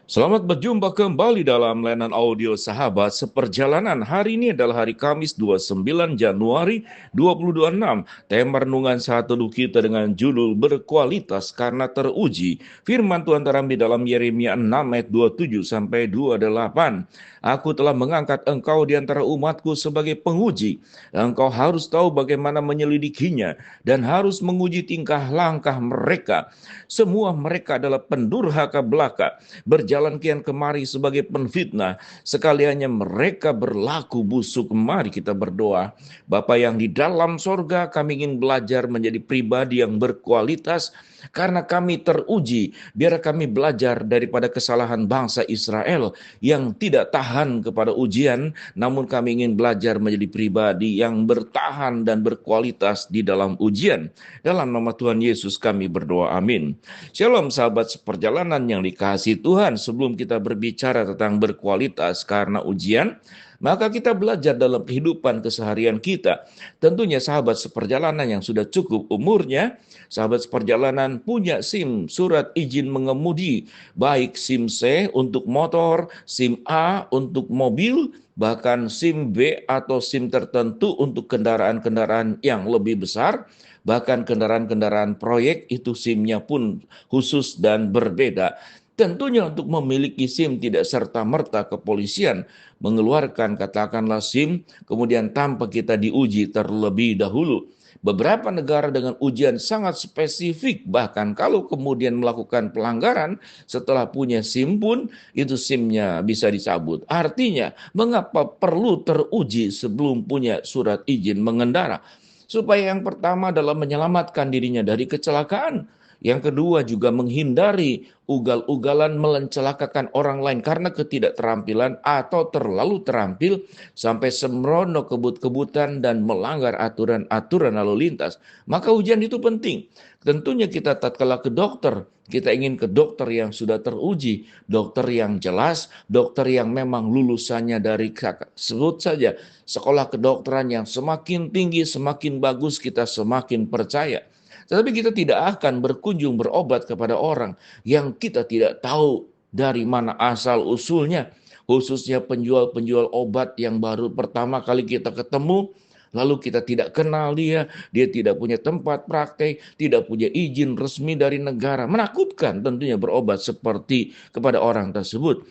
Selamat berjumpa kembali dalam layanan audio sahabat seperjalanan. Hari ini adalah hari Kamis 29 Januari 2026. Tema renungan saat teduh kita dengan judul berkualitas karena teruji. Firman Tuhan terambil dalam Yeremia 6 ayat 27 sampai 28. Aku telah mengangkat engkau di antara umatku sebagai penguji. Engkau harus tahu bagaimana menyelidikinya dan harus menguji tingkah langkah mereka. Semua mereka adalah pendurhaka belaka, berjalan kian kemari sebagai penfitnah, sekaliannya mereka berlaku busuk. Mari kita berdoa. Bapa yang di dalam sorga, kami ingin belajar menjadi pribadi yang berkualitas, karena kami teruji. Biar kami belajar daripada kesalahan bangsa Israel yang tidak tahan kepada ujian, namun kami ingin belajar menjadi pribadi yang bertahan dan berkualitas di dalam ujian. Dalam nama Tuhan Yesus kami berdoa, amin. Shalom sahabat seperjalanan yang dikasihi Tuhan. Sebelum kita berbicara tentang berkualitas karena ujian, maka kita belajar dalam kehidupan keseharian kita. Tentunya sahabat seperjalanan yang sudah cukup umurnya, sahabat seperjalanan punya SIM, surat izin mengemudi, baik SIM C untuk motor, SIM A untuk mobil, bahkan SIM B atau SIM tertentu untuk kendaraan-kendaraan yang lebih besar, bahkan kendaraan-kendaraan proyek itu SIM-nya pun khusus dan berbeda. Tentunya untuk memiliki SIM tidak serta-merta kepolisian mengeluarkan katakanlah SIM, kemudian tanpa kita diuji terlebih dahulu. Beberapa negara dengan ujian sangat spesifik, bahkan kalau kemudian melakukan pelanggaran setelah punya SIM pun, itu SIM-nya bisa dicabut. Artinya, mengapa perlu teruji sebelum punya surat izin mengendara? Supaya yang pertama adalah menyelamatkan dirinya dari kecelakaan. Yang kedua juga menghindari ugal-ugalan melencelakakan orang lain karena ketidakterampilan atau terlalu terampil sampai sembrono kebut-kebutan dan melanggar aturan-aturan lalu lintas. Maka ujian itu penting. Tentunya kita tatkala ke dokter, kita ingin ke dokter yang sudah teruji, dokter yang jelas, dokter yang memang lulusannya dari sebut saja sekolah kedokteran yang semakin tinggi, semakin bagus, kita semakin percaya. Tetapi kita tidak akan berkunjung berobat kepada orang yang kita tidak tahu dari mana asal usulnya. Khususnya penjual-penjual obat yang baru pertama kali kita ketemu, lalu kita tidak kenal dia tidak punya tempat praktek, tidak punya izin resmi dari negara. Menakutkan tentunya berobat seperti kepada orang tersebut.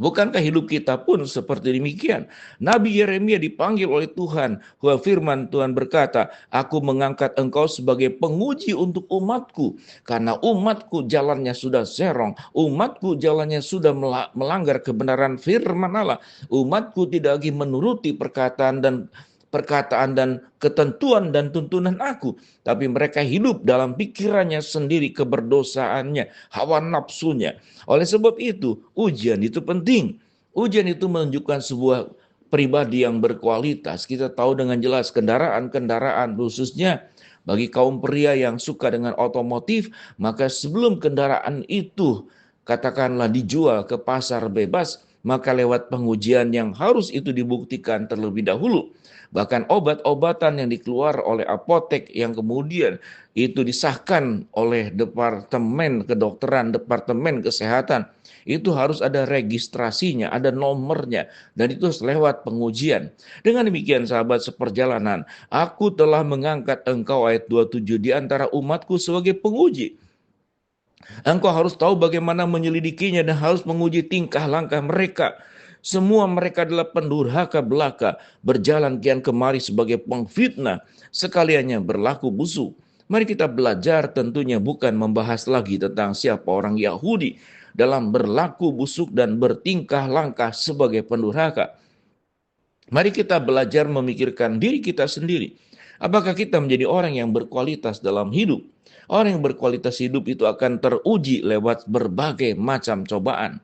Bukankah hidup kita pun seperti demikian? Nabi Yeremia dipanggil oleh Tuhan. Firman Tuhan berkata, aku mengangkat engkau sebagai penguji untuk umatku. Karena umatku jalannya sudah serong. Umatku jalannya sudah melanggar kebenaran firman Allah. Umatku tidak lagi menuruti perkataan dan ketentuan dan tuntunan aku. Tapi mereka hidup dalam pikirannya sendiri, keberdosaannya, hawa nafsunya. Oleh sebab itu, ujian itu penting. Ujian itu menunjukkan sebuah pribadi yang berkualitas. Kita tahu dengan jelas kendaraan-kendaraan khususnya bagi kaum pria yang suka dengan otomotif, maka sebelum kendaraan itu katakanlah dijual ke pasar bebas, maka lewat pengujian yang harus itu dibuktikan terlebih dahulu. Bahkan obat-obatan yang dikeluar oleh apotek yang kemudian itu disahkan oleh Departemen Kedokteran, Departemen Kesehatan, itu harus ada registrasinya, ada nomornya, dan itu lewat pengujian. Dengan demikian sahabat seperjalanan, aku telah mengangkat engkau ayat 27 di antara umatku sebagai penguji. Engkau harus tahu bagaimana menyelidikinya dan harus menguji tingkah langkah mereka. Semua mereka adalah pendurhaka belaka, berjalan kian kemari sebagai pengfitnah, sekaliannya berlaku busuk. Mari kita belajar tentunya bukan membahas lagi tentang siapa orang Yahudi dalam berlaku busuk dan bertingkah langkah sebagai pendurhaka. Mari kita belajar memikirkan diri kita sendiri. Apakah kita menjadi orang yang berkualitas dalam hidup? Orang yang berkualitas hidup itu akan teruji lewat berbagai macam cobaan.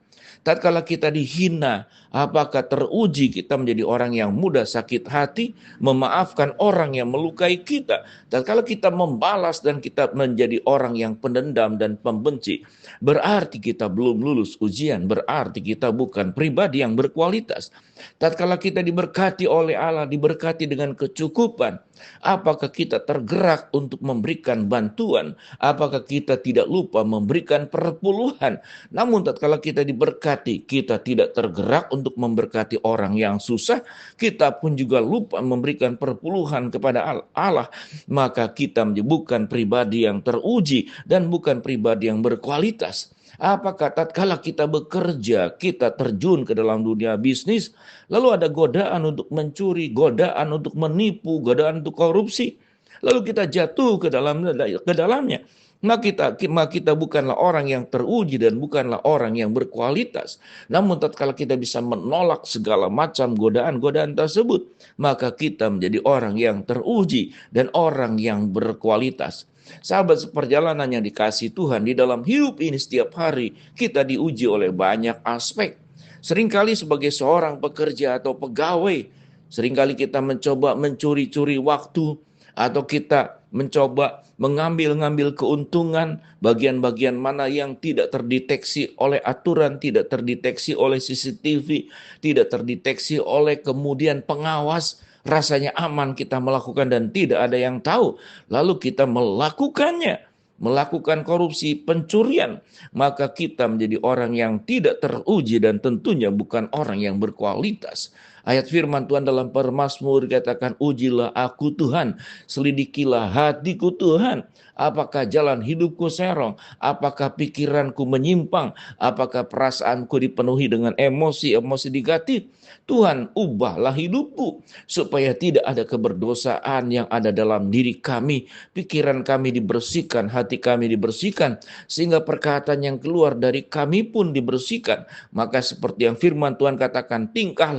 Tatkala kita dihina, apakah teruji kita menjadi orang yang mudah sakit hati, memaafkan orang yang melukai kita? Tatkala kita membalas dan kita menjadi orang yang pendendam dan pembenci, berarti kita belum lulus ujian, berarti kita bukan pribadi yang berkualitas. Tatkala kita diberkati oleh Allah, diberkati dengan kecukupan, apakah kita tergerak untuk memberikan bantuan? Apakah kita tidak lupa memberikan perpuluhan? Namun tatkala kita diberkati, kita tidak tergerak untuk memberkati orang yang susah, kita pun juga lupa memberikan perpuluhan kepada Allah, maka kita bukan pribadi yang teruji dan bukan pribadi yang berkualitas. Apakah tatkala kita bekerja, kita terjun ke dalam dunia bisnis, lalu ada godaan untuk mencuri, godaan untuk menipu, godaan untuk korupsi, lalu kita jatuh ke dalamnya. Maka kita bukanlah orang yang teruji dan bukanlah orang yang berkualitas. Namun tatkala kita bisa menolak segala macam godaan-godaan tersebut, maka kita menjadi orang yang teruji dan orang yang berkualitas. Sahabat seperjalanan yang dikasihi Tuhan, di dalam hidup ini setiap hari kita diuji oleh banyak aspek. Seringkali sebagai seorang pekerja atau pegawai, seringkali kita mencoba mencuri-curi waktu, atau kita mencoba mengambil keuntungan, bagian-bagian mana yang tidak terdeteksi oleh aturan, tidak terdeteksi oleh CCTV, tidak terdeteksi oleh kemudian pengawas. Rasanya aman kita melakukan dan tidak ada yang tahu. Lalu kita melakukannya, melakukan korupsi, pencurian. Maka kita menjadi orang yang tidak teruji dan tentunya bukan orang yang berkualitas. Ayat firman Tuhan dalam Permazmur dikatakan, ujilah aku Tuhan, selidikilah hatiku Tuhan. Apakah jalan hidupku serong? Apakah pikiranku menyimpang? Apakah perasaanku dipenuhi dengan emosi-emosi negatif? Tuhan, ubahlah hidupku supaya tidak ada keberdosaan yang ada dalam diri kami. Pikiran kami dibersihkan, hati kami dibersihkan, sehingga perkataan yang keluar dari kami pun dibersihkan. Maka seperti yang firman Tuhan katakan, tingkah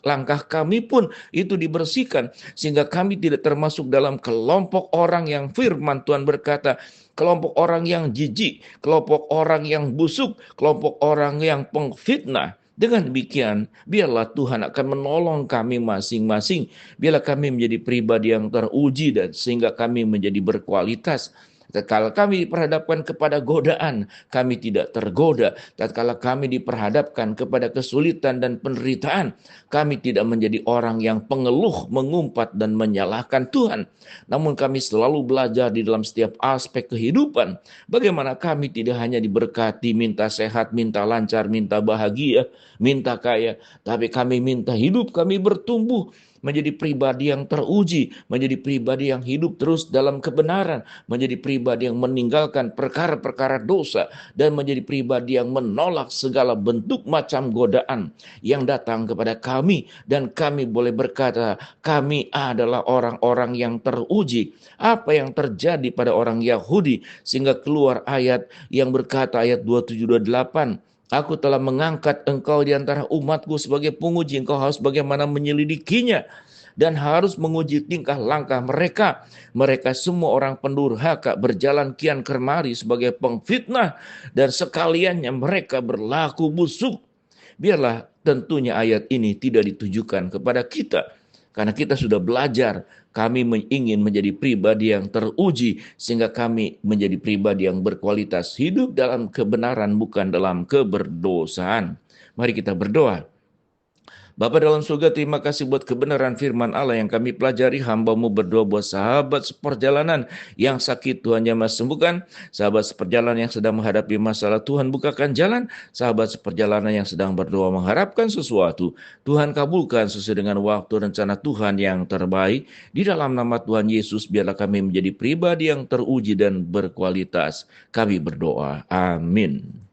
langkah kami pun itu dibersihkan, sehingga kami tidak termasuk dalam kelompok orang yang firman Tuhan berkata, kelompok orang yang jijik, kelompok orang yang busuk, kelompok orang yang pengfitnah. Dengan demikian, biarlah Tuhan akan menolong kami masing-masing. Biarlah kami menjadi pribadi yang teruji dan sehingga kami menjadi berkualitas. Tatkala kami diperhadapkan kepada godaan, kami tidak tergoda. Tatkala kami diperhadapkan kepada kesulitan dan penderitaan, kami tidak menjadi orang yang pengeluh, mengumpat dan menyalahkan Tuhan. Namun kami selalu belajar di dalam setiap aspek kehidupan, bagaimana kami tidak hanya diberkati, minta sehat, minta lancar, minta bahagia, minta kaya, tapi kami minta hidup kami bertumbuh, menjadi pribadi yang teruji, menjadi pribadi yang hidup terus dalam kebenaran, menjadi pribadi yang meninggalkan perkara-perkara dosa, dan menjadi pribadi yang menolak segala bentuk macam godaan yang datang kepada kami, dan kami boleh berkata, kami adalah orang-orang yang teruji. Apa yang terjadi pada orang Yahudi, sehingga keluar ayat yang berkata, ayat 27-28, aku telah mengangkat engkau di antara umatku sebagai penguji. Engkau harus bagaimana menyelidikinya dan harus menguji tingkah langkah mereka. Mereka semua orang pendurhaka, berjalan kian kemari sebagai pengfitnah, dan sekaliannya mereka berlaku busuk. Biarlah tentunya ayat ini tidak ditujukan kepada kita, karena kita sudah belajar. Kami ingin menjadi pribadi yang teruji, sehingga kami menjadi pribadi yang berkualitas, hidup dalam kebenaran bukan dalam keberdosaan. Mari kita berdoa. Bapa dalam surga, terima kasih buat kebenaran firman Allah yang kami pelajari. Hamba-Mu berdoa buat sahabat seperjalanan yang sakit, Tuhan jamah sembuhkan. Sahabat seperjalanan yang sedang menghadapi masalah, Tuhan bukakan jalan. Sahabat seperjalanan yang sedang berdoa mengharapkan sesuatu, Tuhan kabulkan sesuai dengan waktu rencana Tuhan yang terbaik. Di dalam nama Tuhan Yesus, biarlah kami menjadi pribadi yang teruji dan berkualitas. Kami berdoa. Amin.